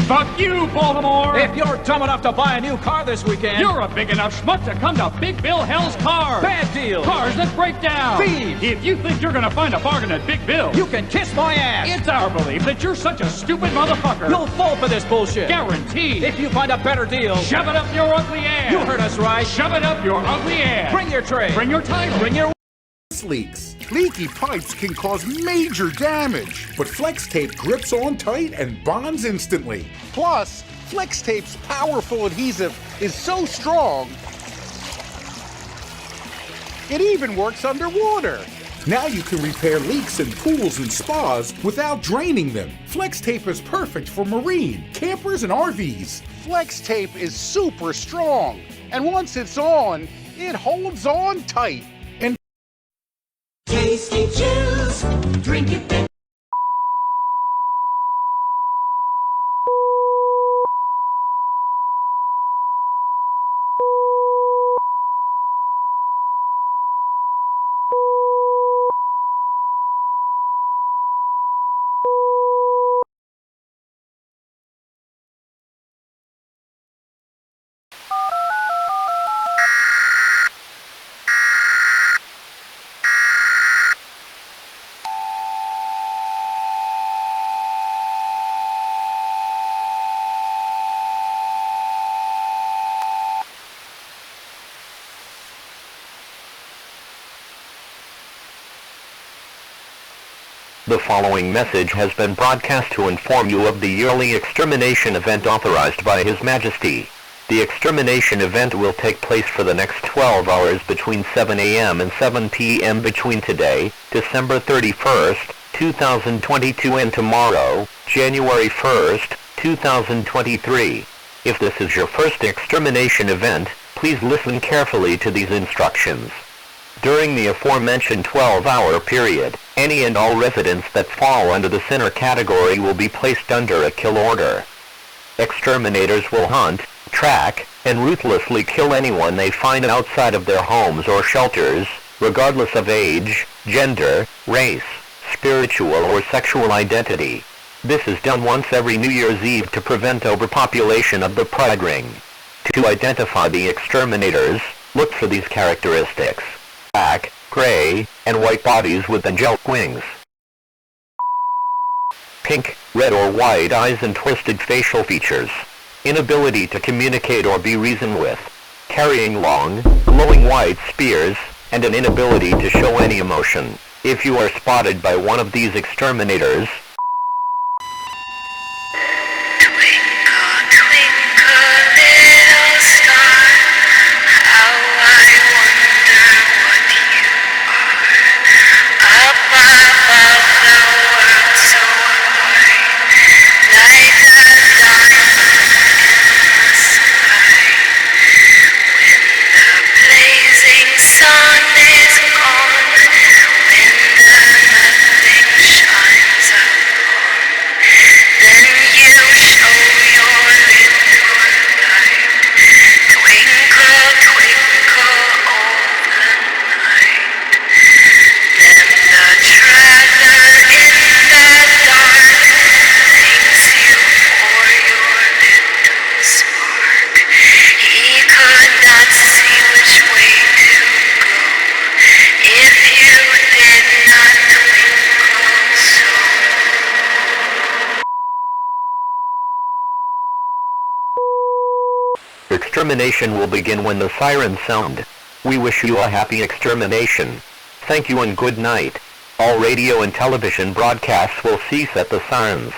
Fuck you, Baltimore! If you're dumb enough to buy a new car this weekend, You're a big enough schmuck to come to Big Bill Hell's Cars! bad deal. Cars that break down! Thieves. If you think you're gonna find a bargain at Big Bill, You can kiss my ass. it's our belief that you're such a stupid motherfucker. You'll fall for this bullshit. Guaranteed. If you find a better deal, Shove it up your ugly ass! you heard us right. Shove it up your ugly ass! Bring your tray. Bring your title! Bring your Leaks. Leaky pipes can cause major damage, but Flex Tape grips on tight and bonds instantly. Plus, Flex Tape's powerful adhesive is so strong, it even works underwater. Now you can repair leaks in pools and spas without draining them. Flex Tape is perfect for marine, campers, and RVs. Flex Tape is super strong, and once it's on, it holds on tight. Tasty juice, drink it then. The following message has been broadcast to inform you of the yearly Extermination event authorized by His Majesty. The Extermination event will take place for the next 12 hours between 7 a.m. and 7 p.m. between today, December 31st, 2022 and tomorrow, January 1st, 2023. If this is your first Extermination event, please listen carefully to these instructions. During the aforementioned 12-hour period, any and all residents that fall under the sinner category will be placed under a kill order. Exterminators will hunt, track, and ruthlessly kill anyone they find outside of their homes or shelters, regardless of age, gender, race, spiritual or sexual identity. This is done once every New Year's Eve to prevent overpopulation of the Pride Ring. To identify the exterminators, look for these characteristics: black, gray, and white bodies with angelic wings, pink, red or white eyes and twisted facial features, inability to communicate or be reasoned with, carrying long, glowing white spears, and an inability to show any emotion. If you are spotted by one of these exterminators, extermination will begin when the sirens sound. We wish you a happy extermination. Thank you and good night. All radio and television broadcasts will cease at the sirens.